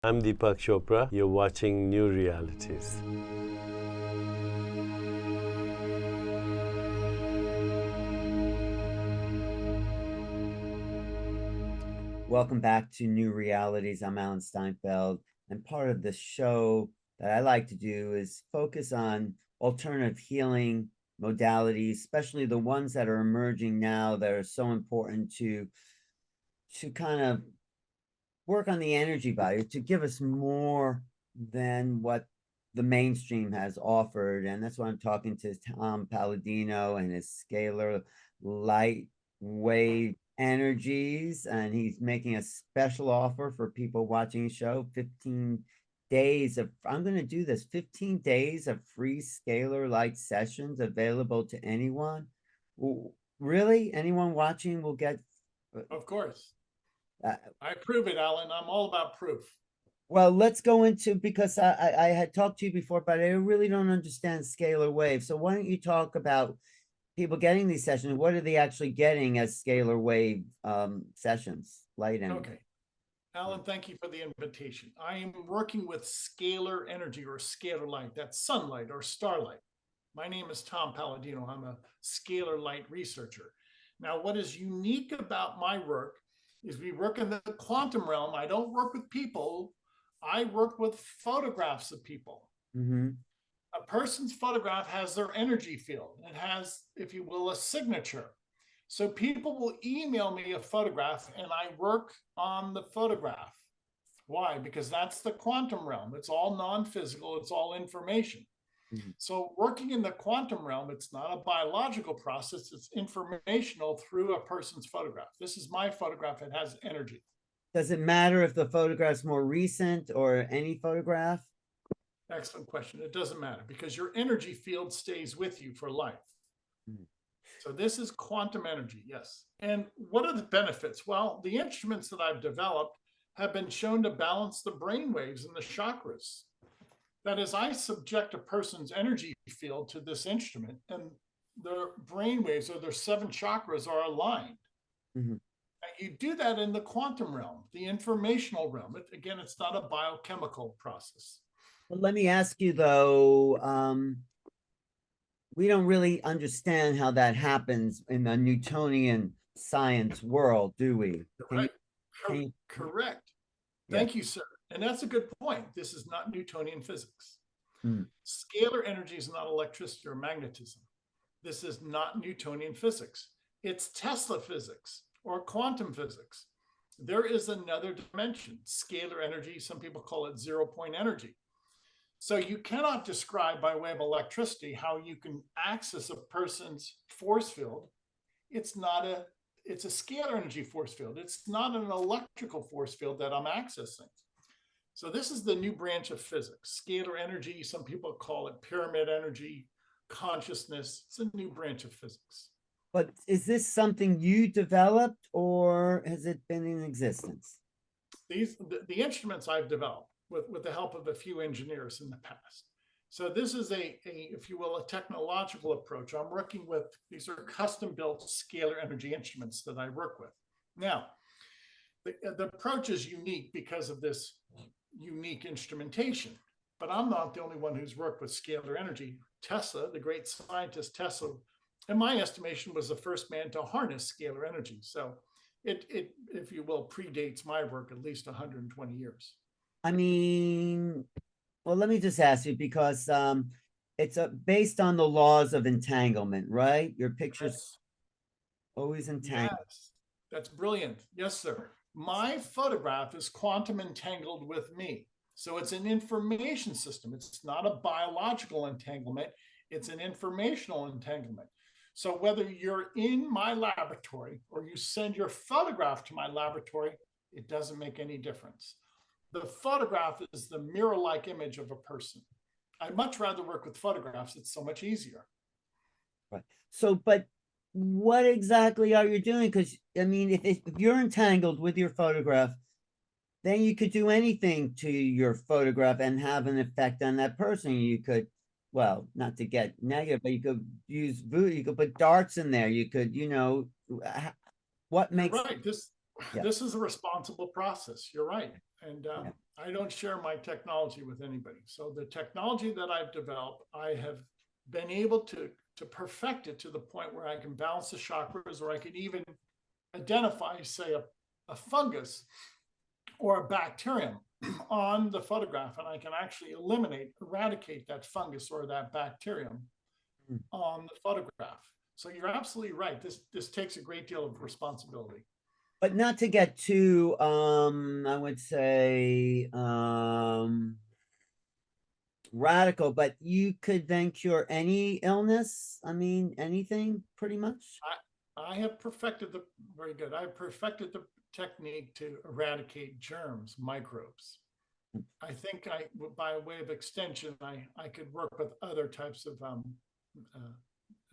I'm Deepak Chopra. You're watching New Realities. Welcome back to New Realities. I'm Alan Steinfeld, and part of the show that I like to do is focus on alternative healing modalities, especially the ones that are emerging now that are so important to kind of work on the energy value, to give us more than what the mainstream has offered. And that's why I'm talking to Tom Paladino and his Scalar light wave energies, and he's making a special offer for people watching the show. 15 days of, I'm going to do this, 15 days of free Scalar light sessions available to anyone. Really, anyone watching will get Of course. uh, I prove it, Alan. I'm all about proof. well, let's go into, because I had talked to you before, but I really don't understand scalar wave. So why don't you talk about people getting these sessions? What are they actually getting as scalar wave sessions, light energy? Okay. Alan, thank you for the invitation. I am working with scalar energy or scalar light. That's sunlight or starlight. My name is Tom Paladino. I'm a scalar light researcher. Now, what is unique about my work is we work in the quantum realm. I don't work with people. I work with photographs of people. Mm-hmm. A person's photograph has their energy field. It has, if you will, a signature. So people will email me a photograph and I work on the photograph. Why? Because that's the quantum realm. It's all non-physical, it's all information. Mm-hmm. So working in the quantum realm, it's not a biological process, it's informational through a person's photograph. This is my photograph, it has energy. Does it matter if the photograph's more recent or any photograph? Excellent question. It doesn't matter because your energy field stays with you for life. Mm-hmm. So this is quantum energy, yes. And what are the benefits? Well, the instruments that I've developed have been shown to balance the brain waves and the chakras. That is, I subject a person's energy field to this instrument and their brain waves or their seven chakras are aligned. Mm-hmm. And you do that in the quantum realm, the informational realm. Again, it's not a biochemical process. Well, let me ask you though, we don't really understand how that happens in the Newtonian science world, do we? Can you, Right. can you, Correct. yeah. Thank you, sir. And that's a good point. This is not Newtonian physics. Mm. Scalar energy is not electricity or magnetism. This is not Newtonian physics. It's Tesla physics or quantum physics. There is another dimension, scalar energy. Some people call it 0-point energy. So you cannot describe by way of electricity how you can access a person's force field. It's not a, it's a scalar energy force field. It's not an electrical force field that I'm accessing. So this is the new branch of physics, scalar energy. Some people call it pyramid energy, consciousness. It's a new branch of physics. But is this something you developed or has it been in existence? The instruments I've developed with the help of a few engineers in the past. So this is if you will, a technological approach. I'm working with, these are custom built scalar energy instruments that I work with. Now, the approach is unique because of this unique instrumentation, but I'm not the only one who's worked with scalar energy. Tesla, the great scientist Tesla, in my estimation, was the first man to harness scalar energy. So it, if you will, predates my work at least 120 years. I mean, well, let me just ask you because it's based on the laws of entanglement, right? Your picture's That's, always entangled. yes, that's brilliant. Yes, sir. My photograph is quantum entangled with me. So it's an information system. It's not a biological entanglement. It's an informational entanglement. So whether you're in my laboratory or you send your photograph to my laboratory, it doesn't make any difference. The photograph is the mirror-like image of a person. I'd much rather work with photographs. It's so much easier. Right. So, but what exactly are you doing? Because I mean, if you're entangled with your photograph, then you could do anything to your photograph and have an effect on that person. You could, well, not to get negative, but you could use voodoo, you could put darts in there. You could, what You're makes, right. yeah, This is a responsible process. You're right. And yeah. I don't share my technology with anybody. So the technology that I've developed, I have been able to perfect it to the point where I can balance the chakras, or I can even identify, say, a fungus or a bacterium on the photograph, and I can actually eradicate that fungus or that bacterium on the photograph. So you're absolutely right. This takes a great deal of responsibility. But not to get too, I would say, radical, but you could then cure any illness. I mean, anything pretty much. I have perfected the very good. I have perfected the technique to eradicate germs, microbes. I think by way of extension, I could work with other types of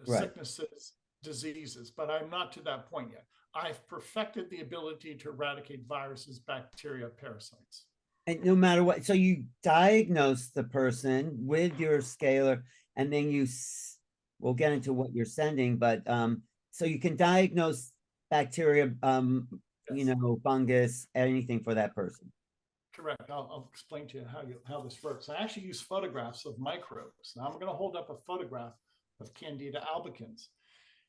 Right. sicknesses, diseases, but I'm not to that point yet. I've perfected the ability to eradicate viruses, bacteria, parasites. And no matter what, so you diagnose the person with your scalar, and then we'll get into what you're sending, but so you can diagnose bacteria, you Yes. know, fungus, anything for that person. Correct. I'll explain to you how this works. I actually use photographs of microbes. Now I'm going to hold up a photograph of Candida albicans.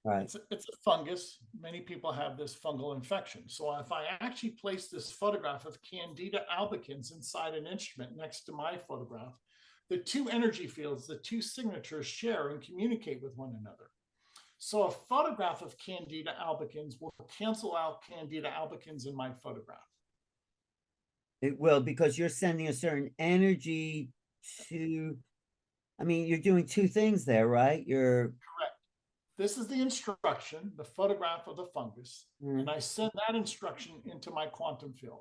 Right. It's a fungus. Many people have this fungal infection. So if I actually place this photograph of Candida albicans inside an instrument next to my photograph, the two energy fields, the two signatures share and communicate with one another. So a photograph of Candida albicans will cancel out Candida albicans in my photograph. It will, because you're sending a certain energy to, I mean, you're doing two things there, right? You're correct. This is the instruction, the photograph of the fungus, and I send that instruction into my quantum field.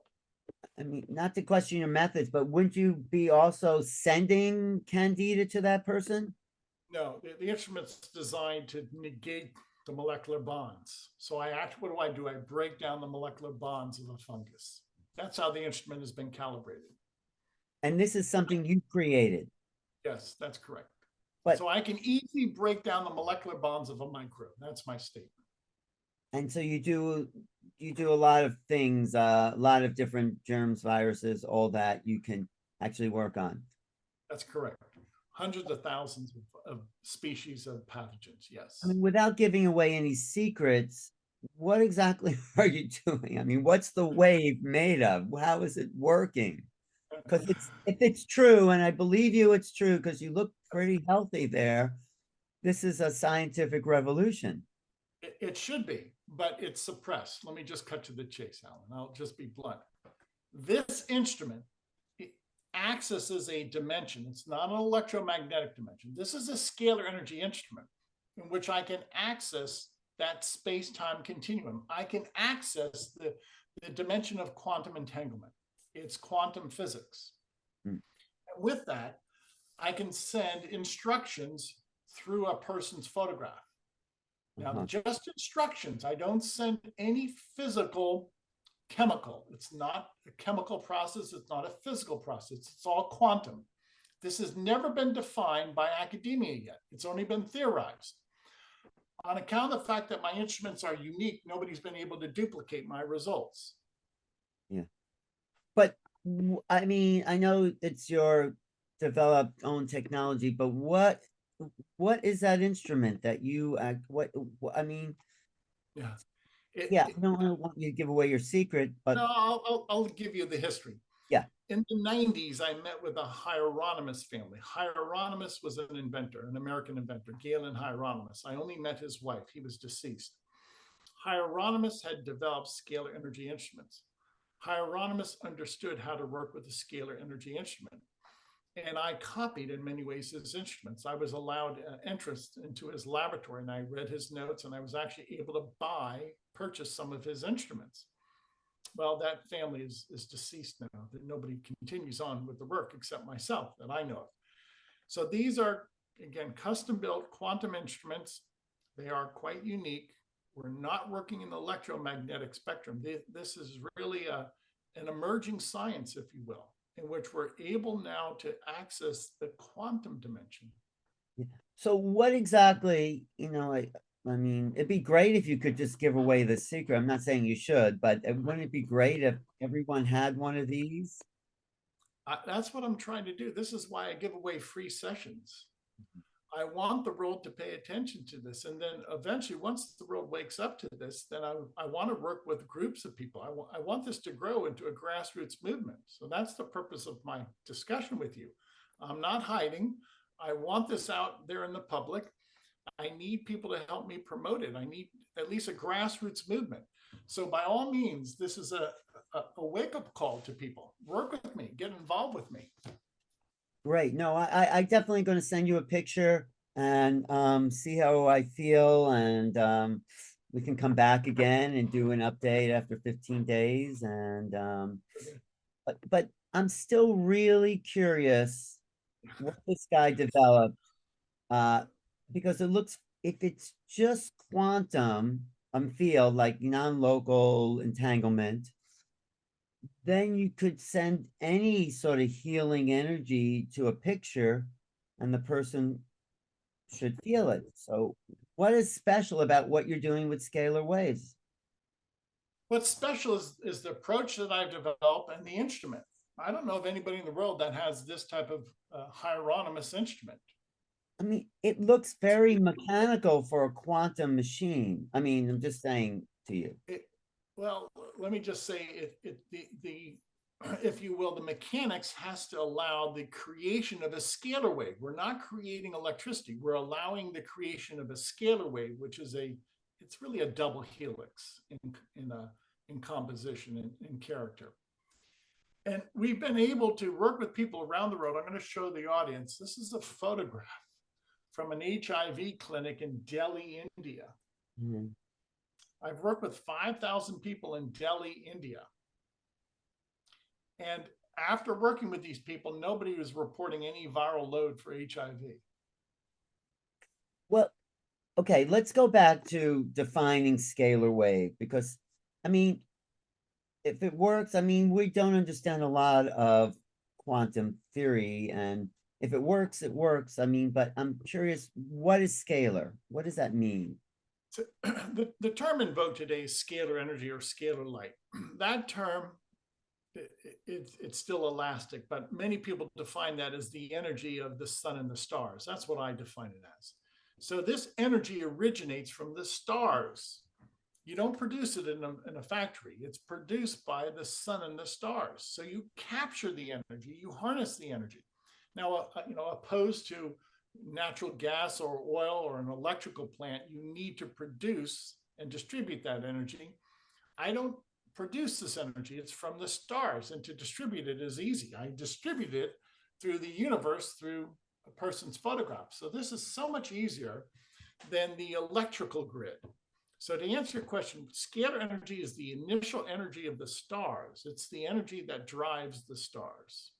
I mean, not to question your methods, but wouldn't you be also sending Candida to that person? No, the instrument's designed to negate the molecular bonds. So what do? I break down the molecular bonds of a fungus. That's how the instrument has been calibrated. And this is something you created. Yes, that's correct. But so I can easily break down the molecular bonds of a microbe. That's my statement. And so you do a lot of things, a lot of different germs, viruses, all that you can actually work on. That's correct. Hundreds of thousands of species of pathogens. Yes. I mean, without giving away any secrets, what exactly are you doing? I mean, what's the wave made of? How is it working? Because if it's true, and I believe you, it's true, because you look pretty healthy there. This is a scientific revolution. It should be, but it's suppressed. Let me just cut to the chase, Alan. I'll just be blunt. This instrument accesses a dimension. It's not an electromagnetic dimension. This is a scalar energy instrument in which I can access that space-time continuum. I can access the dimension of quantum entanglement. It's quantum physics. And with that, I can send instructions through a person's photograph. Now, just instructions. I don't send any physical chemical. It's not a chemical process. It's not a physical process. It's all quantum. This has never been defined by academia yet. It's only been theorized. On account of the fact that my instruments are unique, nobody's been able to duplicate my results. Yeah. But I mean, I know it's your developed own technology, but what is that instrument that you what I mean? Yeah. I don't want you to give away your secret, but no, I'll give you the history. Yeah. In the 90s, I met with a Hieronymus family. Hieronymus was an inventor, an American inventor, Galen Hieronymus. I only met his wife. He was deceased. Hieronymus had developed scalar energy instruments. Hieronymus understood how to work with a scalar energy instrument. And I copied in many ways his instruments. I was allowed entrance into his laboratory, and I read his notes, and I was actually able to purchase some of his instruments. Well, that family is deceased now. That nobody continues on with the work except myself that I know of. So these are, again, custom-built quantum instruments. They are quite unique. We're not working in the electromagnetic spectrum. This is really an emerging science, if you will, in which we're able now to access the quantum dimension. So what exactly, I mean, it'd be great if you could just give away the secret. I'm not saying you should, but wouldn't it be great if everyone had one of these? That's what I'm trying to do. This is why I give away free sessions. I want the world to pay attention to this. And then eventually, once the world wakes up to this, then I want to work with groups of people. I want this to grow into a grassroots movement. So that's the purpose of my discussion with you. I'm not hiding. I want this out there in the public. I need people to help me promote it. I need at least a grassroots movement. So by all means, this is a wake-up call to people. Work with me, get involved with me. Great. No, I definitely going to send you a picture and see how I feel, and we can come back again and do an update after 15 days. And but I'm still really curious what this guy developed, because it looks, if it's just quantum field, like non-local entanglement, then you could send any sort of healing energy to a picture and the person should feel it. So what is special about what you're doing with scalar waves? What's special is the approach that I've developed and the instrument. I don't know of anybody in the world that has this type of Hieronymus instrument. I mean, it looks very mechanical for a quantum machine. I mean, I'm just saying to you. Well, let me just say, if you will, the mechanics has to allow the creation of a scalar wave. We're not creating electricity. We're allowing the creation of a scalar wave, which is it's really a double helix in composition and character. And we've been able to work with people around the world. I'm going to show the audience. This is a photograph from an HIV clinic in Delhi, India. Mm-hmm. I've worked with 5,000 people in Delhi, India. And after working with these people, nobody was reporting any viral load for HIV. Well, okay, let's go back to defining scalar wave, because, I mean, if it works, I mean, we don't understand a lot of quantum theory, and if it works, it works. I mean, but I'm curious, what is scalar? What does that mean? So, the term in vogue today is scalar energy or scalar light. That term, it's still elastic, but many people define that as the energy of the sun and the stars. That's what I define it as. So this energy originates from the stars. You don't produce it in a factory. It's produced by the sun and the stars. So you capture the energy, you harness the energy. Now, opposed to natural gas or oil or an electrical plant, you need to produce and distribute that energy. I don't produce this energy. It's from the stars, and to distribute it is easy. I distribute it through the universe through a person's photograph. So this is so much easier than the electrical grid. So to answer your question, scalar energy is the initial energy of the stars. It's the energy that drives the stars.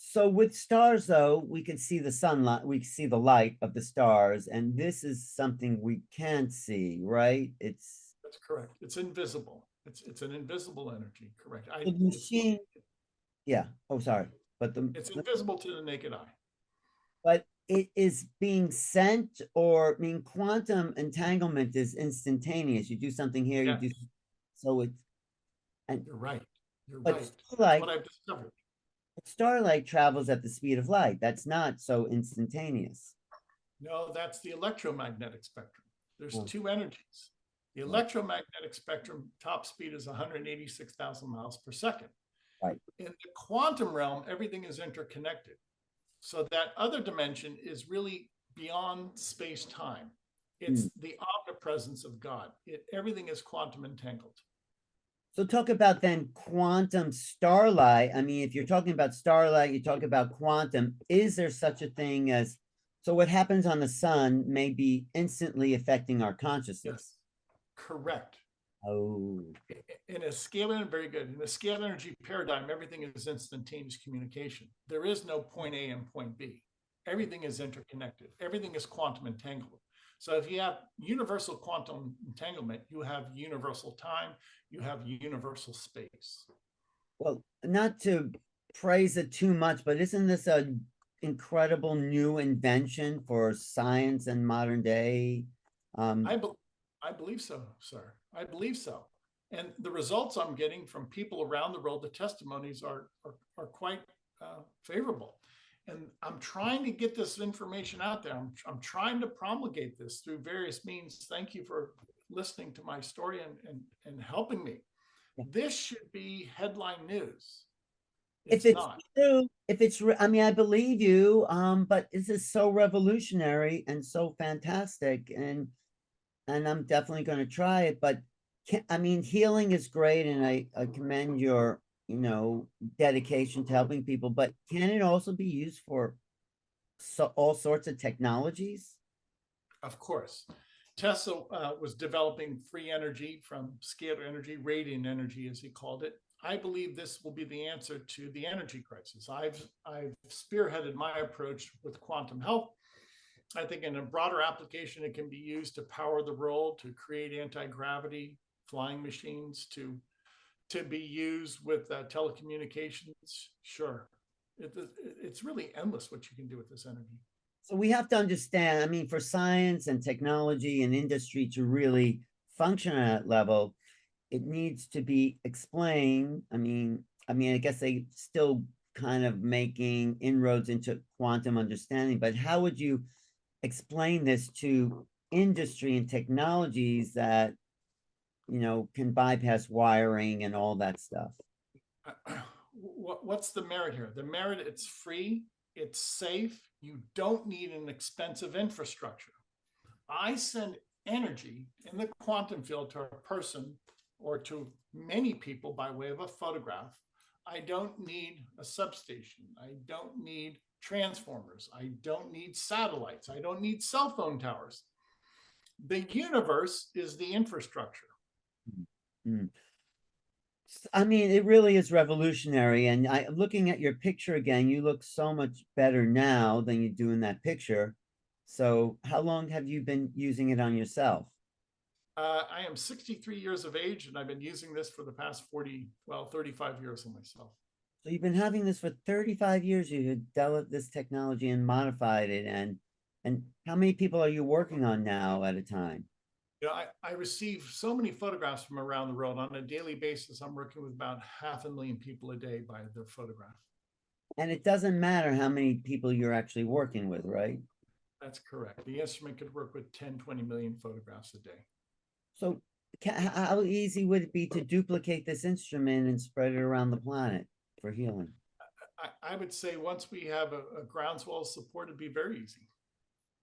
So with stars, though, we can see the sunlight, we can see the light of the stars, and this is something we can't see, right? That's correct. It's invisible. It's an invisible energy, correct. The machine, yeah. Oh, sorry, but it's invisible to the naked eye. But it is being sent, or I mean, quantum entanglement is instantaneous. You do something here, yes. you do, so it's, and you're right. You're but right. Starlight, that's what I've discovered. Starlight travels at the speed of light. That's not so instantaneous. No, that's the electromagnetic spectrum. There's two energies. The electromagnetic spectrum top speed is 186,000 miles per second. Right. In the quantum realm, everything is interconnected. So that other dimension is really beyond space-time. It's the omnipresence of God. Everything is quantum entangled. So talk about then quantum starlight. I mean, if you're talking about starlight, you talk about quantum. Is there such a thing as, so what happens on the sun may be instantly affecting our consciousness? Yes, correct. Oh. In a scalar, very good. In a scalar energy paradigm, everything is instantaneous communication. There is no point A and point B. Everything is interconnected. Everything is quantum entangled. So if you have universal quantum entanglement, you have universal time, you have universal space. Well, not to praise it too much, but isn't this an incredible new invention for science and modern day? I believe so, sir. I believe so. And the results I'm getting from people around the world, the testimonies are quite favorable. And I'm trying to get this information out there. I'm trying to promulgate this through various means. Thank you for listening to my story and helping me. This should be headline news. If it's true, I mean, I believe you, but this is so revolutionary and so fantastic, and I'm definitely going to try it. But I mean, healing is great, and I commend your, dedication to helping people. But can it also be used for all sorts of technologies? Of course. Tesla was developing free energy from scalar energy, radiant energy, as he called it. I believe this will be the answer to the energy crisis. I've spearheaded my approach with quantum health. I think in a broader application, it can be used to power the world, to create anti-gravity flying machines, to be used with telecommunications. Sure. It's really endless what you can do with this energy. So we have to understand, I mean, for science and technology and industry to really function at that level, it needs to be explained. I mean, I guess they still kind of making inroads into quantum understanding, but how would you explain this to industry and technologies that, can bypass wiring and all that stuff? What's the merit here? The merit, it's free, it's safe, you don't need an expensive infrastructure. I send energy in the quantum field to a person or to many people by way of a photograph. I don't need a substation. I don't need transformers. I don't need satellites. I don't need cell phone towers. The universe is the infrastructure. Mm-hmm. I mean, it really is revolutionary. And looking at your picture again, you look so much better now than you do in that picture. So how long have you been using it on yourself? I am 63 years of age, and I've been using this for the past 35 years on myself. So you've been having this for 35 years. You developed this technology and modified it. And how many people are you working on now at a time? I receive so many photographs from around the world on a daily basis. I'm working with about 500,000 people a day by their photograph. And it doesn't matter how many people you're actually working with, right? That's correct. The instrument could work with 10, 20 million photographs a day. So how easy would it be to duplicate this instrument and spread it around the planet for healing? I would say once we have a groundswell of support, it'd be very easy.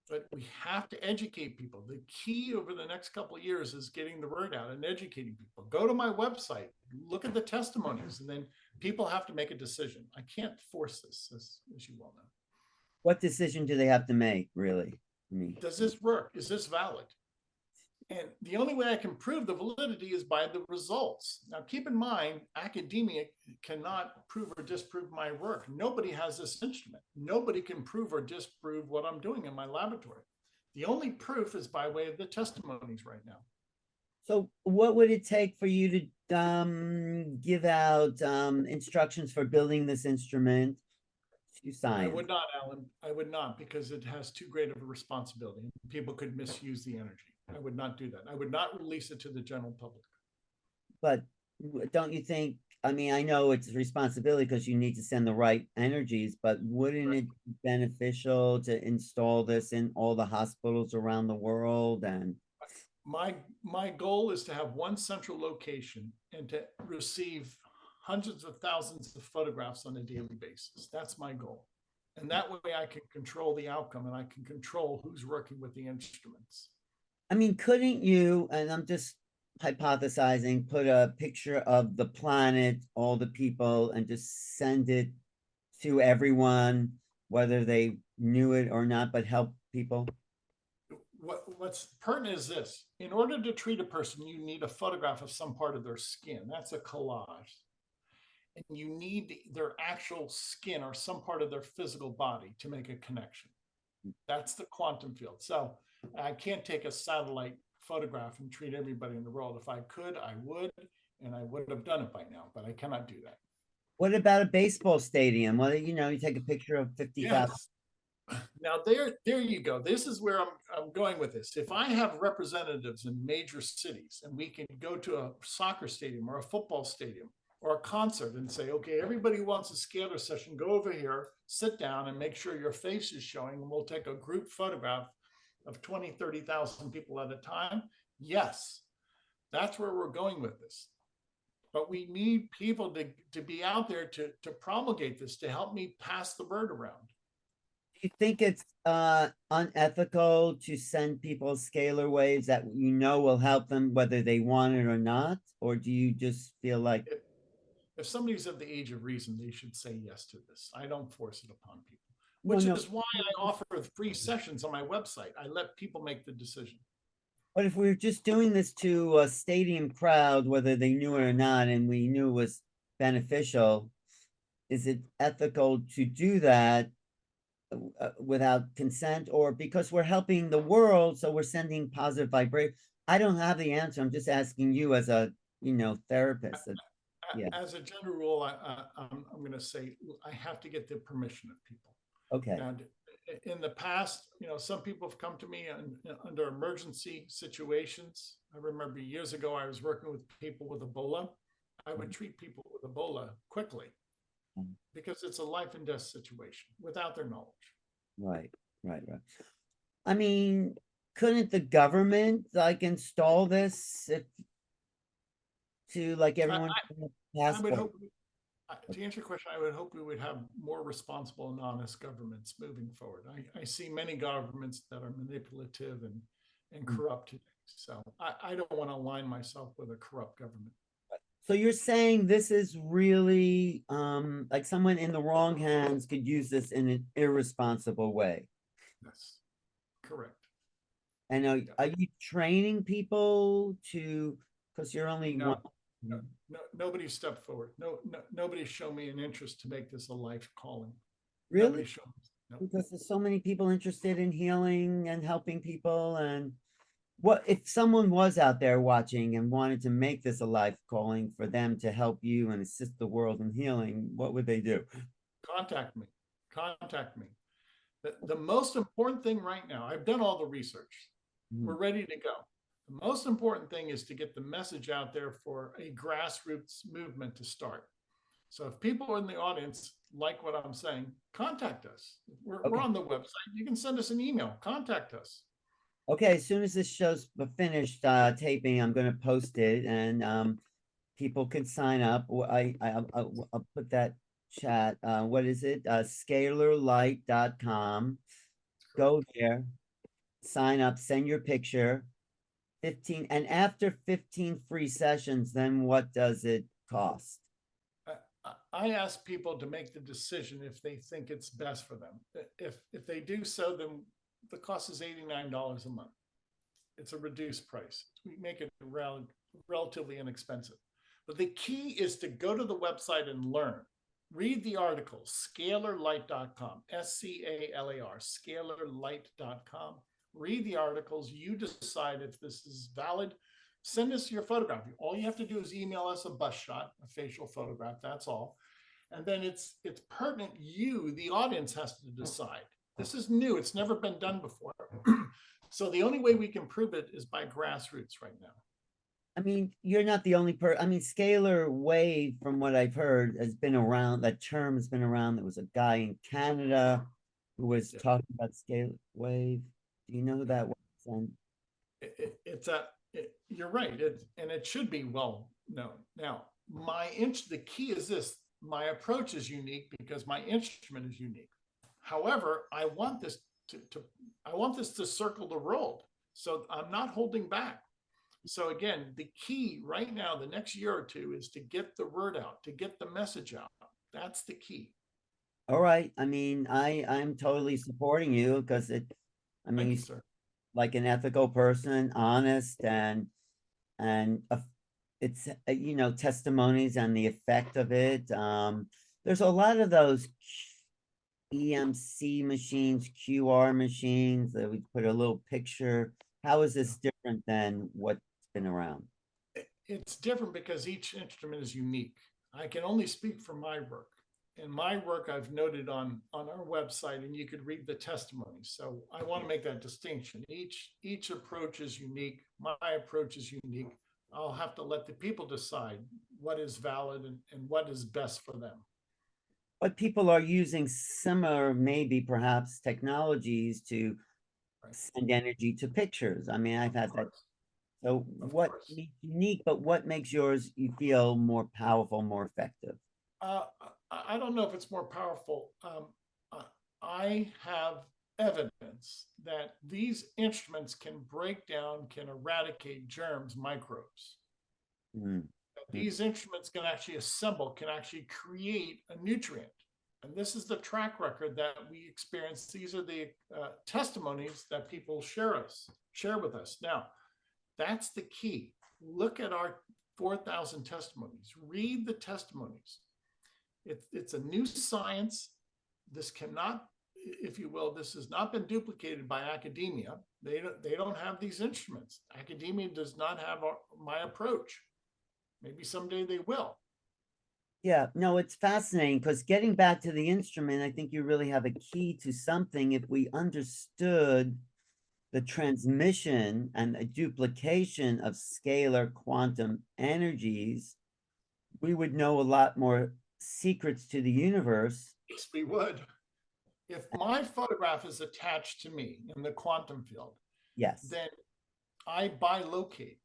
But we have to educate people. The key over the next couple of years is getting the word out and educating people. Go to my website, look at the testimonies, and then people have to make a decision. I can't force this, as you well know. What decision do they have to make, really? Does this work? Is this valid? And the only way I can prove the validity is by the results. Now, keep in mind, academia cannot prove or disprove my work. Nobody has this instrument. Nobody can prove or disprove what I'm doing in my laboratory. The only proof is by way of the testimonies right now. So what would it take for you to give out instructions for building this instrument to science? I would not, Alan. I would not, because it has too great of a responsibility. People could misuse the energy. I would not do that. I would not release it to the general public. But don't you think, I mean, I know it's a responsibility because you need to send the right energies, but wouldn't it be beneficial to install this in all the hospitals around the world? And my goal is to have one central location and to receive hundreds of thousands of photographs on a daily basis. That's my goal. And that way I can control the outcome and I can control who's working with the instruments. I mean, couldn't you, and I'm just hypothesizing, put a picture of the planet, all the people, and just send it to everyone, whether they knew it or not, but help people? What's pertinent is this. In order to treat a person, you need a photograph of some part of their skin. That's a collage. And you need their actual skin or some part of their physical body to make a connection. That's the quantum field. So I can't take a satellite photograph and treat everybody in the world. If I could, I would, and I would have done it by now, but I cannot do that. What about a baseball stadium? Well, you take a picture of 50,000. Yes. Now there you go. This is where I'm going with this. If I have representatives in major cities and we can go to a soccer stadium or a football stadium or a concert and say, okay, everybody who wants a scalar session, go over here, sit down and make sure your face is showing, and we'll take a group photograph of 20, 30,000 people at a time. Yes, that's where we're going with this. But we need people to be out there to promulgate this, to help me pass the word around. Do you think it's unethical to send people scalar waves that you know will help them whether they want it or not? Or do you just feel like if somebody's of the age of reason, they should say yes to this. I don't force it upon people, well, which no, is why I offer free sessions on my website. I let people make the decision. but if we were just doing this to a stadium crowd, whether they knew it or not, and we knew it was beneficial, is it ethical to do that without consent, or because we're helping the world, so we're sending positive vibration? I don't have the answer. I'm just asking you as a therapist. Yeah. As a general rule, I'm going to say I have to get the permission of people. Okay. Now, in the past, some people have come to me under emergency situations. I remember years ago, I was working with people with Ebola. I would treat people with Ebola quickly because it's a life and death situation without their knowledge. Right. I mean, couldn't the government install this to everyone? I would hope, to answer your question, I would hope we would have more responsible and honest governments moving forward. I see many governments that are manipulative and corrupt today. So I don't want to align myself with a corrupt government. So you're saying this is really like someone in the wrong hands could use this in an irresponsible way? Yes, correct. And are you training people to, because you're only No. one? No, nobody stepped forward. Nobody showed me an interest to make this a life calling. Really? Nobody showed me. No. Because there's so many people interested in healing and helping people. And what if someone was out there watching and wanted to make this a life calling for them to help you and assist the world in healing? What would they do? Contact me. The most important thing right now, I've done all the research. We're ready to go. The most important thing is to get the message out there for a grassroots movement to start. So if people in the audience like what I'm saying, contact us. We're on the website. You can send us an email. Contact us. Okay, as soon as this show's finished taping, I'm going to post it, and people can sign up. I'll put that chat. What is it? Scalarlight.com. Go there, sign up, send your picture. 15, and after 15 free sessions, then what does it cost? I ask people to make the decision if they think it's best for them. If they do so, then the cost is $89 a month. It's a reduced price. We make it relatively inexpensive. But the key is to go to the website and learn. Read the articles, scalarlight.com, SCALAR, scalarlight.com. Read the articles. You decide if this is valid. Send us your photograph. All you have to do is email us a bust shot, a facial photograph. That's all. And then it's pertinent. You, the audience, has to decide. This is new. It's never been done before. So the only way we can prove it is by grassroots right now. I mean, you're not the only person. I mean, scalar wave, from what I've heard, has been around. That term has been around. There was a guy in Canada who was talking about scalar wave. Do you know who that was? And you're right. And it should be well known. Now, the key is this. My approach is unique because my instrument is unique. However, I want this to circle the world. So I'm not holding back. So again, the key right now, the next year or two, is to get the word out, to get the message out. That's the key. All right. I mean, I'm totally supporting you because Thank you, sir. Like an ethical person, honest, and it's testimonies and the effect of it. There's a lot of those EMC machines, QR machines that we put a little picture. How is this different than what's been around? It's different because each instrument is unique. I can only speak for my work. And my work I've noted on our website, and you could read the testimonies. So I want to make that distinction. Each approach is unique. My approach is unique. I'll have to let the people decide what is valid and what is best for them. But people are using similar, maybe perhaps technologies to Right. send energy to pictures. I mean, I've had that. So Of what course. makes unique, but what makes yours you feel more powerful, more effective? I don't know if it's more powerful. I have evidence that these instruments can break down, can eradicate germs, microbes. Mm. These instruments can actually assemble, can actually create a nutrient. And this is the track record that we experience. These are the testimonies that people share with us. Now, that's the key. Look at our 4,000 testimonies. Read the testimonies. It's a new science. This cannot, if you will, this has not been duplicated by academia. They don't have these instruments. Academia does not have my approach. Maybe someday they will. Yeah, no, it's fascinating because getting back to the instrument, I think you really have a key to something. If we understood the transmission and a duplication of scalar quantum energies, we would know a lot more secrets to the universe. Yes, we would. If my photograph is attached to me in the quantum field, Yes. then I bilocate.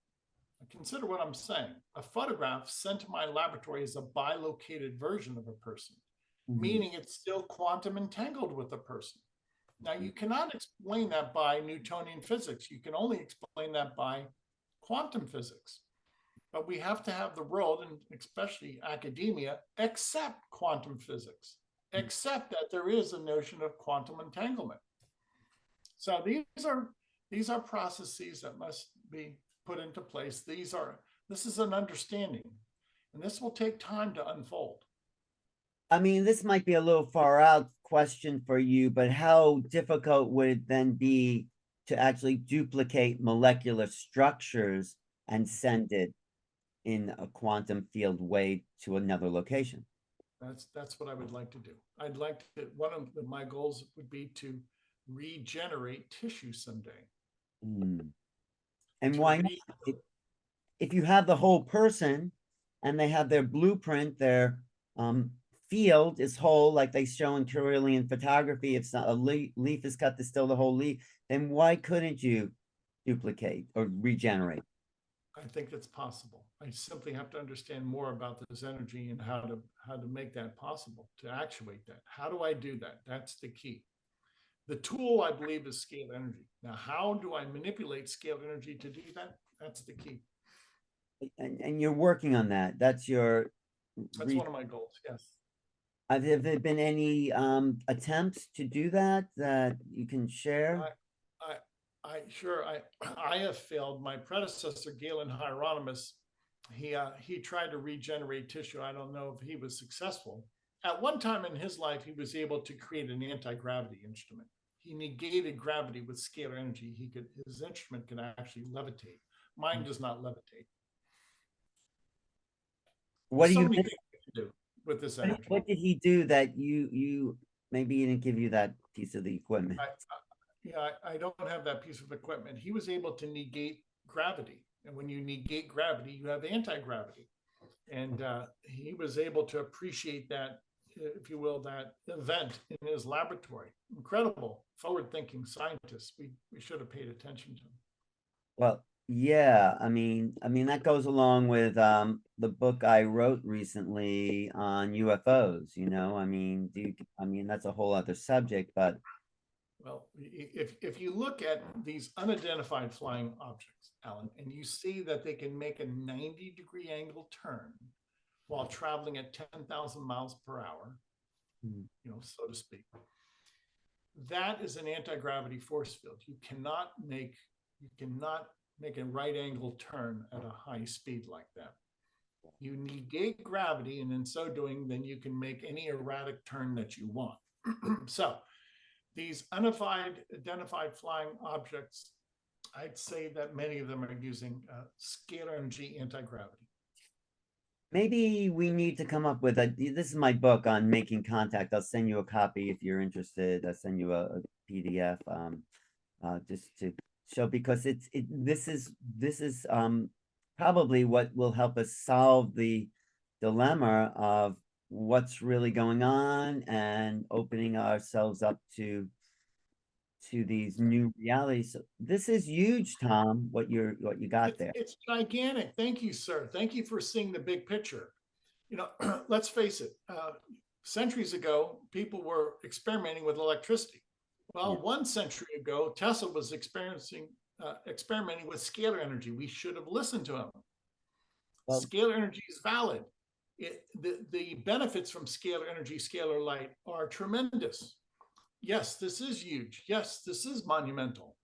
Consider what I'm saying. A photograph sent to my laboratory is a bilocated version of a person, meaning it's still quantum entangled with a person. Now, you cannot explain that by Newtonian physics. You can only explain that by quantum physics. But we have to have the world, and especially academia, accept quantum physics, accept that there is a notion of quantum entanglement. So these are processes that must be put into place. This is an understanding, and this will take time to unfold. I mean, this might be a little far out question for you, but how difficult would it then be to actually duplicate molecular structures and send it in a quantum field way to another location? That's what I would like to do. I'd like to, one of my goals would be to regenerate tissue someday. And why not? If you have the whole person and they have their blueprint, their field is whole, like they show in Carillion photography, if a leaf is cut, there's still the whole leaf, then why couldn't you duplicate or regenerate? I think it's possible. I simply have to understand more about this energy and how to make that possible, to actuate that. How do I do that? That's the key. The tool, I believe, is scale energy. Now, how do I manipulate scale energy to do that? That's the key. And you're working on that. That's your. That's one of my goals. Yes. Have there been any attempts to do that you can share? I have failed. My predecessor, Galen Hieronymus, he tried to regenerate tissue. I don't know if he was successful. At one time in his life, he was able to create an anti-gravity instrument. He negated gravity with scalar energy. His instrument can actually levitate. Mine does not levitate. What do so you many things to do with this energy? What did he do that you maybe he didn't give you that piece of the equipment? I don't have that piece of equipment. He was able to negate gravity. And when you negate gravity, you have anti-gravity. And he was able to appreciate that, if you will, that event in his laboratory. Incredible, forward-thinking scientist. We should have paid attention to him. Well, yeah, I mean that goes along with the book I wrote recently on UFOs, you know. I mean, that's a whole other subject, but well, if you look at these unidentified flying objects, Alan, and you see that they can make a 90-degree angle turn while traveling at 10,000 miles per hour, so to speak, that is an anti-gravity force field. You cannot make a right angle turn at a high speed like that. You negate gravity, and in so doing, then you can make any erratic turn that you want. So these unidentified flying objects, I'd say that many of them are using scalar energy anti-gravity. Maybe we need to come up with this is my book on making contact. I'll send you a copy if you're interested. I'll send you a PDF just to show, because this is probably what will help us solve the dilemma of what's really going on and opening ourselves up to these new realities. So this is huge, Tom, what you got there. It's gigantic. Thank you, sir. Thank you for seeing the big picture. You know, let's face it, centuries ago, people were experimenting with electricity. Well, 1 century ago, Tesla was experimenting with scalar energy. We should have listened to him. Well, scalar energy is valid. The benefits from scalar energy, scalar light are tremendous. Yes, this is huge. Yes, this is monumental.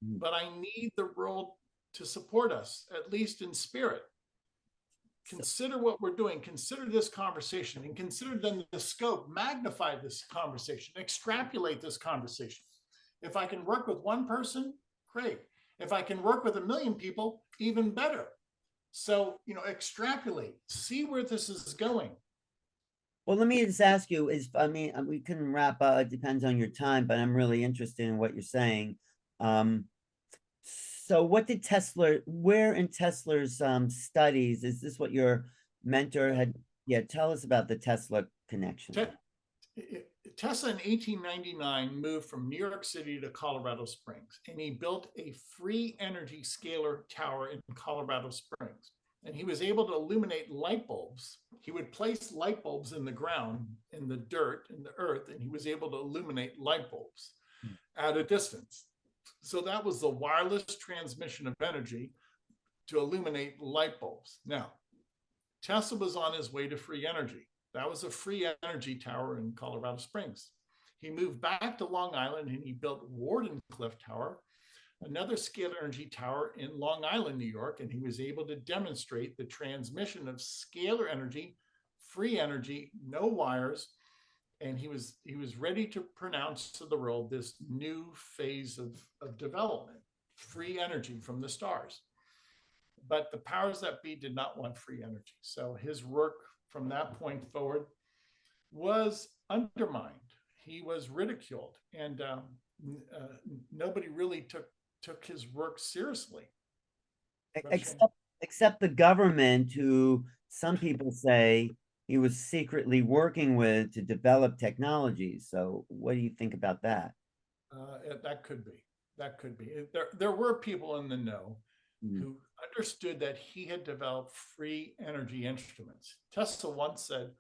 But I need the world to support us, at least in spirit. Consider what we're doing. Consider this conversation, and consider then the scope. Magnify this conversation. Extrapolate this conversation. If I can work with 1 person, great. If I can work with 1 million people, even better. So, you know, extrapolate. See where this is going. Well, let me just ask you, I mean, we can wrap up, it depends on your time, but I'm really interested in what you're saying. So what did where in Tesla's studies, is this what your mentor had, tell us about the Tesla connection. Tesla in 1899 moved from New York City to Colorado Springs, and he built a free energy scalar tower in Colorado Springs. And he was able to illuminate light bulbs. He would place light bulbs in the ground, in the dirt, in the earth, and he was able to illuminate light bulbs at a distance. So that was the wireless transmission of energy to illuminate light bulbs. Now, Tesla was on his way to free energy. That was a free energy tower in Colorado Springs. He moved back to Long Island and he built Wardenclyffe Tower, another scalar energy tower in Long Island, New York, and he was able to demonstrate the transmission of scalar energy, free energy, no wires, and he was ready to pronounce to the world this new phase of development, free energy from the stars. But the powers that be did not want free energy. So his work from that point forward was undermined. He was ridiculed, and nobody really took his work seriously. Except the government, who some people say he was secretly working with to develop technologies. So what do you think about that? That could be. That could be. There were people in the know who understood that he had developed free energy instruments. Tesla once said,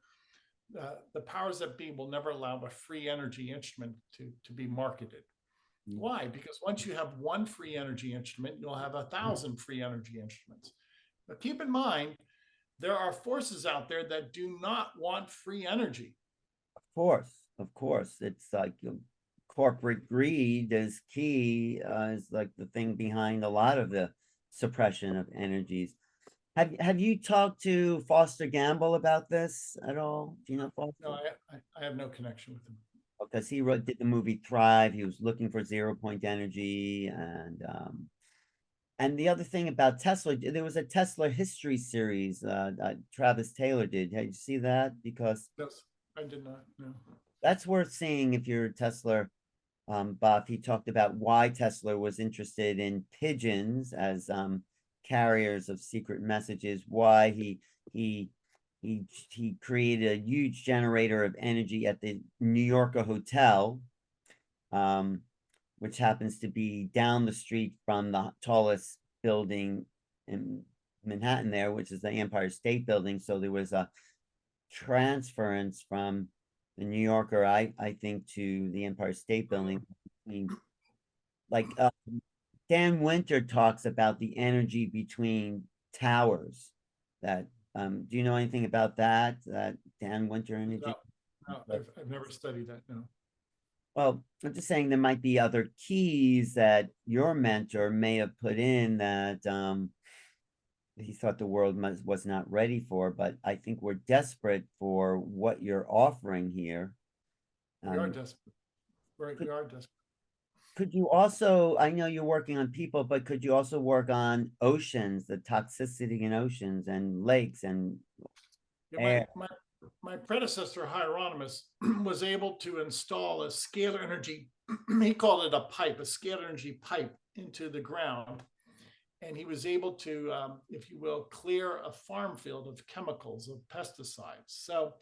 the powers that be will never allow a free energy instrument to be marketed. Why? Because once you have 1 free energy instrument, you'll have 1,000 free energy instruments. But keep in mind, there are forces out there that do not want free energy. Of course. It's like corporate greed is key, is like the thing behind a lot of the suppression of energies. Have you talked to Foster Gamble about this at all? Do you know Foster? No, I have no connection with him. Because he did the movie Thrive. He was looking for 0-point energy, and the other thing about Tesla, there was a Tesla history series Travis Taylor did. Did you see that? Because yes, I did not. No. That's worth seeing if you're a Tesla buff. He talked about why Tesla was interested in pigeons as carriers of secret messages. Why he created a huge generator of energy at the New Yorker Hotel, which happens to be down the street from the tallest building in Manhattan there, which is the Empire State Building. So there was a transference from the New Yorker, I think, to the Empire State Building. Like Dan Winter talks about the energy between towers. That do you know anything about that? That Dan Winter energy? No, I've never studied that. No. Well, I'm just saying there might be other keys that your mentor may have put in that he thought the world was not ready for, but I think we're desperate for what you're offering here. We are desperate. We are desperate. Could you also, I know you're working on people, but could you also work on oceans, the toxicity in oceans and lakes and air? My predecessor, Hieronymus, was able to install a scalar energy, he called it a pipe, a scalar energy pipe into the ground. And he was able to, if you will, clear a farm field of chemicals, of pesticides. So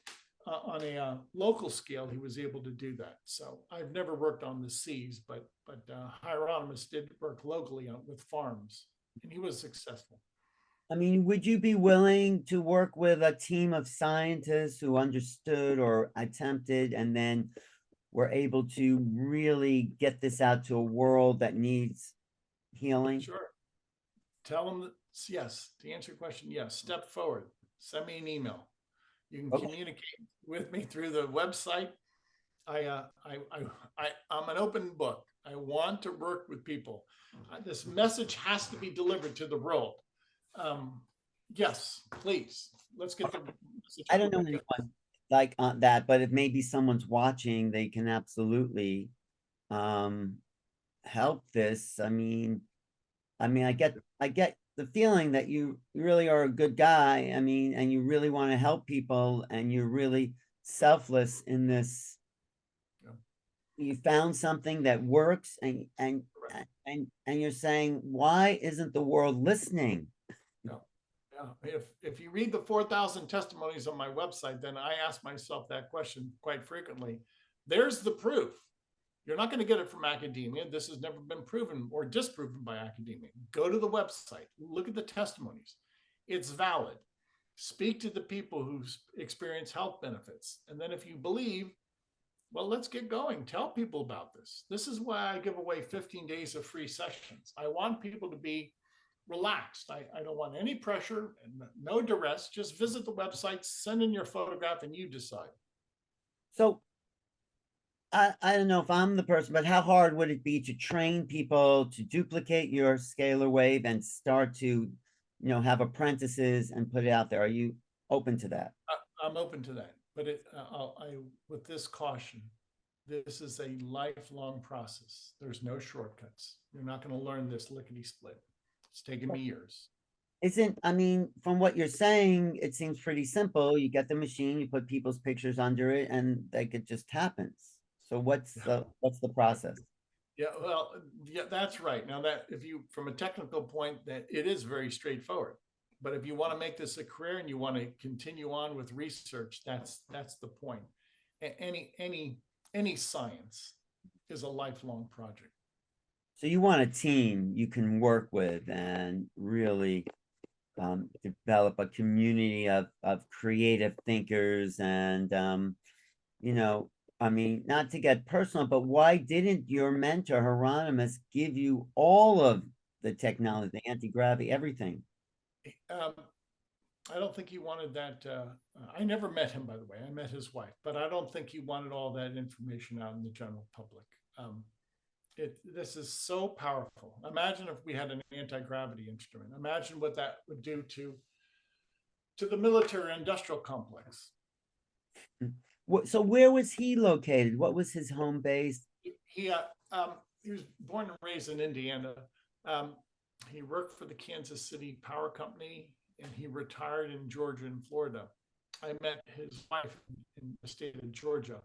on a local scale, he was able to do that. So I've never worked on the seas, but Hieronymus did work locally with farms, and he was successful. I mean, would you be willing to work with a team of scientists who understood or attempted and then were able to really get this out to a world that needs healing? Sure. Tell them that, yes, to answer your question, yes, step forward, send me an email. You can communicate with me through the website. I'm an open book. I want to work with people. This message has to be delivered to the world. Yes, please. Let's get the message. I don't know anyone like on that, but if maybe someone's watching, they can absolutely help this. I mean, I get the feeling that you really are a good guy. I mean, and you really want to help people, and you're really selfless in this. Yeah. You found something that works, and you're saying, why isn't the world listening? Yeah. Yeah. If you read the 4,000 testimonies on my website, then I ask myself that question quite frequently. There's the proof. You're not going to get it from academia. This has never been proven or disproven by academia. Go to the website, look at the testimonies. It's valid. Speak to the people who experience health benefits. And then if you believe, well, let's get going. Tell people about this. This is why I give away 15 days of free sessions. I want people to be relaxed. I don't want any pressure and no duress. Just visit the website, send in your photograph, and you decide. So I don't know if I'm the person, but how hard would it be to train people to duplicate your scalar wave and start to, have apprentices and put it out there? Are you open to that? I'm open to that, but with this caution, this is a lifelong process. There's no shortcuts. You're not going to learn this lickety split. It's taken me years. From what you're saying, it seems pretty simple. You get the machine, you put people's pictures under it, and like it just happens. So what's the process? Yeah, well, yeah, that's right. Now that if you, from a technical point, that it is very straightforward. But if you want to make this a career and you want to continue on with research, that's the point. Any science is a lifelong project. So you want a team you can work with and really develop a community of creative thinkers and not to get personal, but why didn't your mentor Hieronymus give you all of the technology, the anti-gravity, everything? I don't think he wanted that. I never met him, by the way. I met his wife, but I don't think he wanted all that information out in the general public. This is so powerful. Imagine if we had an anti-gravity instrument. Imagine what that would do to the military industrial complex. So where was he located? What was his home base? He was born and raised in Indiana. He worked for the Kansas City Power Company, and he retired in Georgia and Florida. I met his wife in the state of Georgia.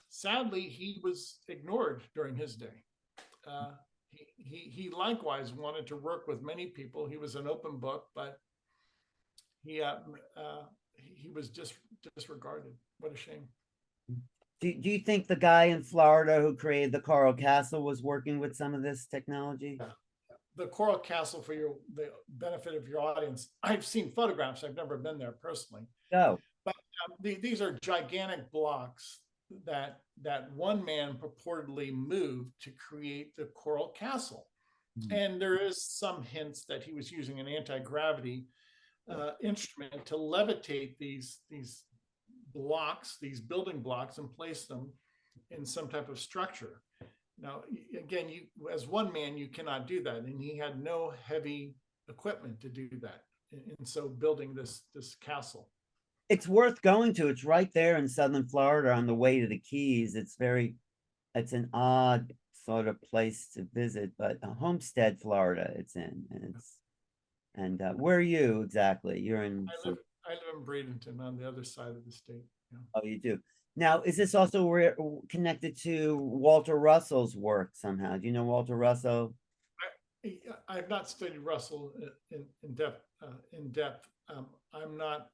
Sadly, he was ignored during his day. He likewise wanted to work with many people. He was an open book, but he was disregarded. What a shame. Do you think the guy in Florida who created the Coral Castle was working with some of this technology? Yeah. The Coral Castle, for the benefit of your audience, I've seen photographs. I've never been there personally. No. But these are gigantic blocks that one man purportedly moved to create the Coral Castle. Mm-hmm. And there is some hints that he was using an anti-gravity instrument to levitate these blocks, these building blocks, and place them in some type of structure. Now, again, as one man, you cannot do that, and he had no heavy equipment to do that. And so, building this castle, it's worth going to. It's right there in southern Florida on the way to the Keys. It's an odd sort of place to visit, but Homestead, Florida, it's in, and where are you exactly? You're in. I live in Bradenton, on the other side of the state. Yeah. Oh, you do. Now, is this also connected to Walter Russell's work somehow? Do you know Walter Russell? I've not studied Russell in depth. I'm not.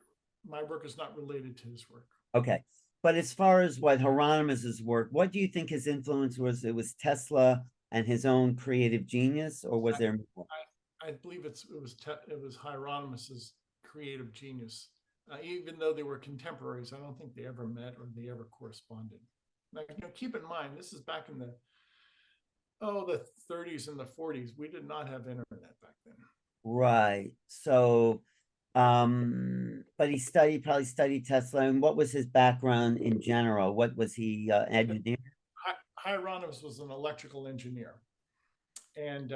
My work is not related to his work. Okay. But as far as what Hieronymus's work, what do you think his influence was? It was Tesla and his own creative genius, or was there more? I believe it was Hieronymus's creative genius. Even though they were contemporaries, I don't think they ever met or they ever corresponded. Now, keep in mind, this is back in the 30s and the 40s. We did not have internet back then. Right. So, but he probably studied Tesla. And what was his background in general? What was he, engineer? Hieronymus was an electrical engineer, and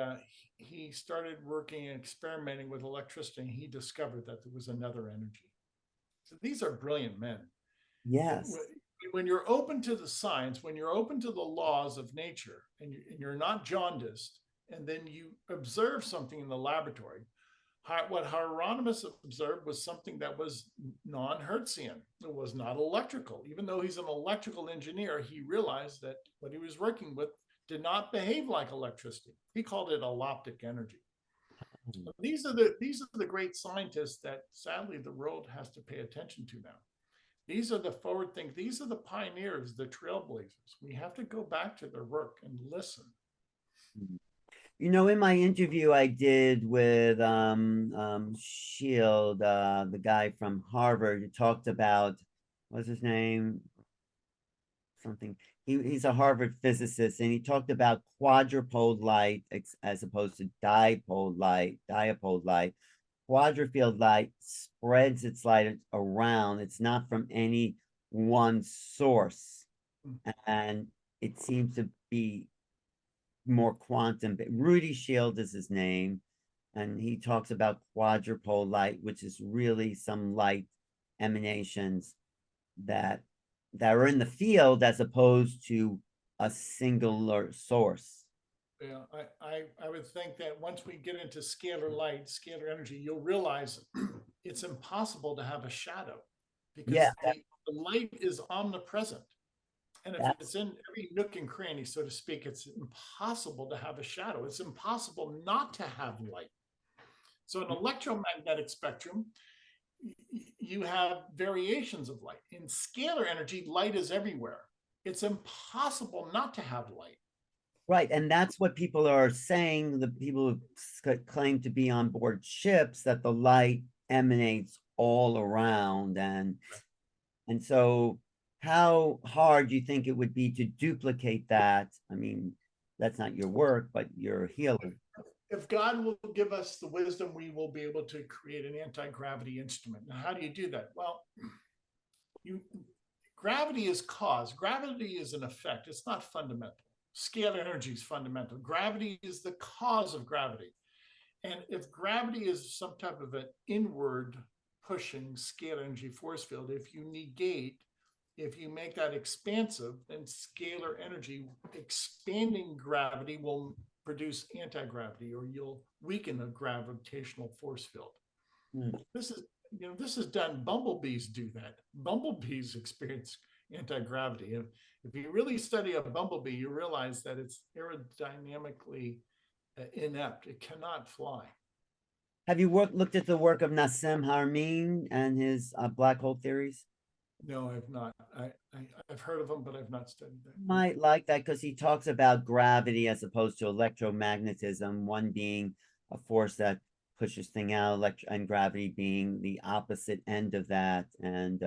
he started working and experimenting with electricity. And he discovered that there was another energy. So these are brilliant men. Yes. When you're open to the science, when you're open to the laws of nature, and you're not jaundiced, and then you observe something in the laboratory, what Hieronymus observed was something that was non-Hertzian. It was not electrical. Even though he's an electrical engineer, he realized that what he was working with did not behave like electricity. He called it alloptic energy. These are the great scientists that sadly the world has to pay attention to now. These are the forward thinkers. These are the pioneers, the trailblazers. We have to go back to their work and listen. You know, in my interview I did with Shield, the guy from Harvard, who talked about, what's his name? Something. He's a Harvard physicist, and he talked about quadrupole light as opposed to dipole light. Quadrifield light spreads its light around. It's not from any one source, and it seems to be more quantum. Rudy Shield is his name, and he talks about quadrupole light, which is really some light emanations that are in the field as opposed to a singular source. Yeah, I would think that once we get into scalar light, scalar energy, you'll realize it's impossible to have a shadow, because the light is omnipresent. And if it's in every nook and cranny, so to speak, it's impossible to have a shadow. It's impossible not to have light. So an electromagnetic spectrum, you have variations of light. In scalar energy, light is everywhere. It's impossible not to have light. Right, and that's what people are saying, the people who claim to be on board ships, that the light emanates all around. And so how hard do you think it would be to duplicate that? I mean, that's not your work, but you're a healer. If God will give us the wisdom, we will be able to create an anti-gravity instrument. Now, how do you do that? Well, gravity is cause. Gravity is an effect. It's not fundamental. Scalar energy is fundamental. Gravity is the cause of gravity. And if gravity is some type of an inward pushing scalar energy force field, if you make that expansive, then scalar energy expanding gravity will produce anti-gravity, or you'll weaken a gravitational force field. This is done. Bumblebees do that. Bumblebees experience anti-gravity. If you really study a bumblebee, you realize that it's aerodynamically inept. It cannot fly. Have you looked at the work of Nassim Haramein and his black hole theories? No, I've not. I've heard of him, but I've not studied that. Might like that, because he talks about gravity as opposed to electromagnetism, one being a force that pushes thing out, and gravity being the opposite end of that. And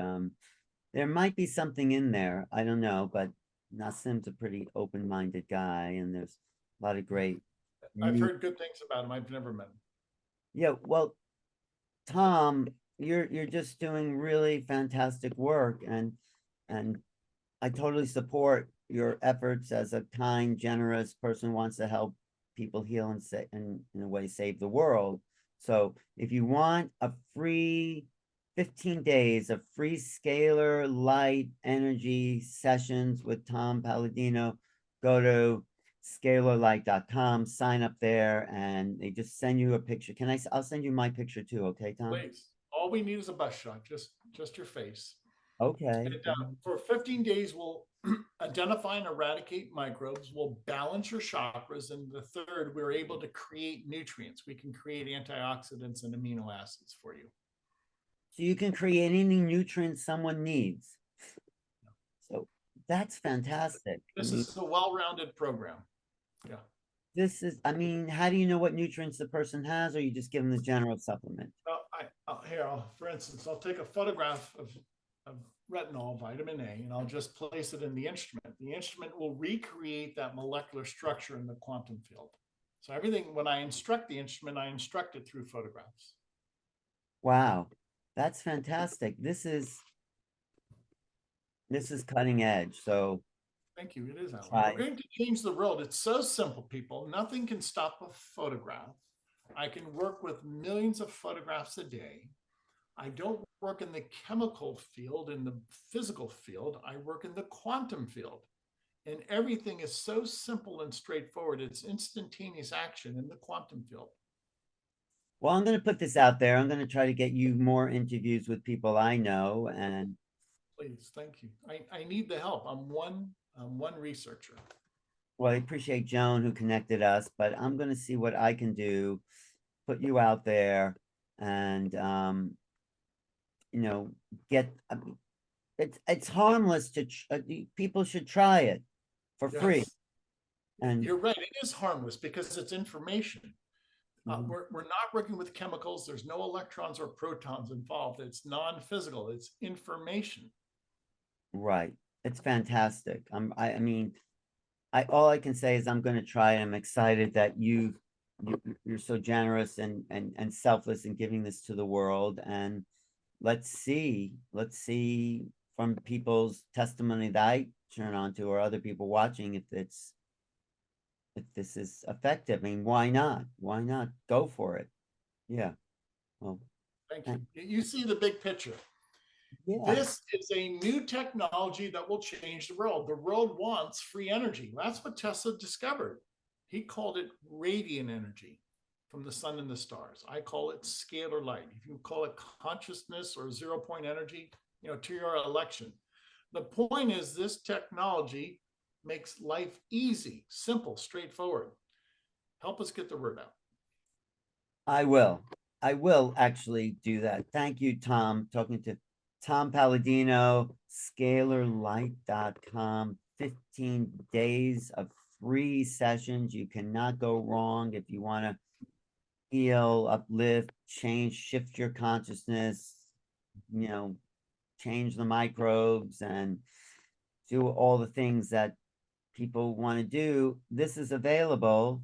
there might be something in there. I don't know, but Nassim's a pretty open-minded guy, and there's a lot of great. I've heard good things about him. I've never met him. Yeah, well, Tom, you're just doing really fantastic work, and I totally support your efforts as a kind, generous person who wants to help people heal and in a way save the world. So if you want a free 15 days of free scalar light energy sessions with Tom Paladino, go to scalarlight.com, sign up there, and they just send you a picture. I'll send you my picture too, okay, Tom? Please. All we need is a bus shot, just your face. Okay. And, for 15 days, identify and eradicate microbes. We'll balance your chakras. And the third, we're able to create nutrients. We can create antioxidants and amino acids for you. So you can create any nutrients someone needs. So that's fantastic. This is a well-rounded program. Yeah. This is, I mean, how do you know what nutrients the person has, or you just give them the general supplement? For instance, I'll take a photograph of retinol, vitamin A, and I'll just place it in the instrument. The instrument will recreate that molecular structure in the quantum field. So everything, when I instruct the instrument, I instruct it through photographs. Wow, that's fantastic. This is cutting edge. So thank you. It is, Alan. We're going to change the world. It's so simple, people. Nothing can stop a photograph. I can work with millions of photographs a day. I don't work in the chemical field, in the physical field. I work in the quantum field. And everything is so simple and straightforward. It's instantaneous action in the quantum field. Well, I'm going to put this out there. I'm going to try to get you more interviews with people I know. And please, thank you. I need the help. I'm one researcher. Well, I appreciate Joan who connected us, but I'm going to see what I can do, put you out there, and you know, get it's harmless to people should try it for free. And you're right, it is harmless because it's information. We're not working with chemicals. There's no electrons or protons involved. It's non-physical. It's information. Right. It's fantastic. I mean, all I can say is I'm going to try. I'm excited that you're so generous and selfless in giving this to the world. And let's see from people's testimony that I turn on to, or other people watching, if this is effective. I mean, why not? Why not go for it? Yeah. Well, thank you. You see the big picture. Yeah. This is a new technology that will change the world. The world wants free energy. That's what Tesla discovered. He called it radiant energy from the sun and the stars. I call it scalar light. If you call it consciousness or 0-point energy, to your election. The point is, this technology makes life easy, simple, straightforward. Help us get the word out. I will actually do that. Thank you, Tom. Talking to Tom Paladino, scalarlight.com, 15 days of free sessions. You cannot go wrong if you want to heal, uplift, change, shift your consciousness, change the microbes and do all the things that people want to do. This is available,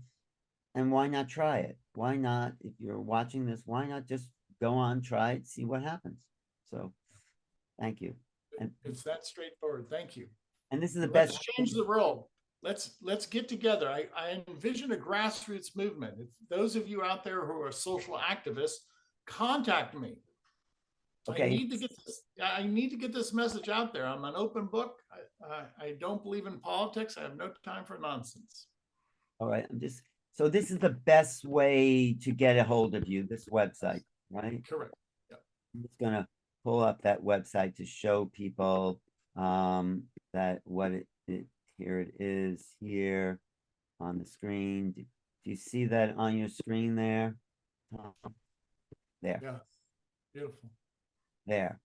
and why not try it? Why not, if you're watching this, why not just go on, try it, see what happens? So thank you. And it's that straightforward. Thank you. And this is the Let's best. Change the world. Let's get together. I envision a grassroots movement. If those of you out there who are social activists, contact me. Okay. I need to get this message out there. I'm an open book. I don't believe in politics. I have no time for nonsense. All right. So this is the best way to get a hold of you, this website, right? Correct. Yeah. I'm just going to pull up that website to show people that what here it is here on the screen. Do you see that on your screen there? There. Yeah. Beautiful. There.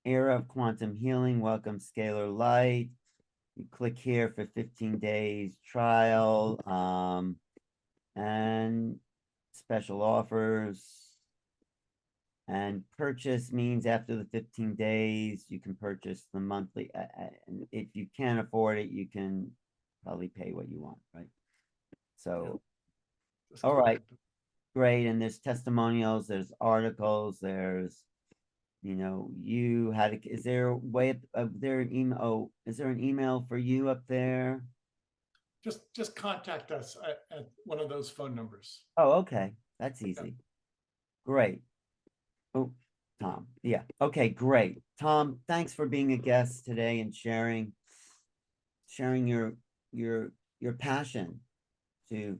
Era of Quantum Healing. Welcome, Scalar Light. You click here for 15 days trial and special offers. And purchase means after the 15 days, you can purchase the monthly. And if you can't afford it, you can probably pay what you want, right? So, yeah. All right, great. And there's testimonials, there's articles, there's, is there a way, there an email? Oh, is there an email for you up there? Just contact us at one of those phone numbers. Oh, okay. That's easy. Yeah. Great. Oh, Tom. Yeah. Okay, great. Tom, thanks for being a guest today and sharing your passion to,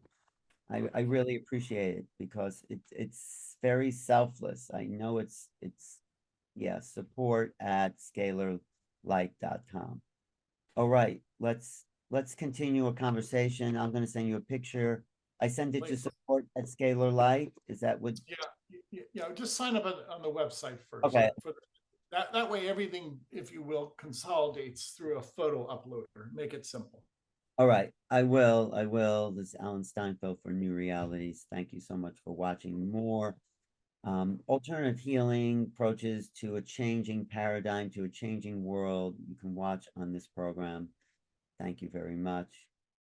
I really appreciate it because it's very selfless. I know it's support at scalarlight.com. All right, let's continue a conversation. I'm going to send you a picture. I send it to Please. support at Scalar Light. Is that what? Yeah, just sign up on the website first. Okay. That way everything, if you will, consolidates through a photo uploader. Make it simple. All right, I will. This is Alan Steinfeld for New Realities. Thank you so much for watching more alternative healing approaches to a changing paradigm, to a changing world. You can watch on this program. Thank you very much.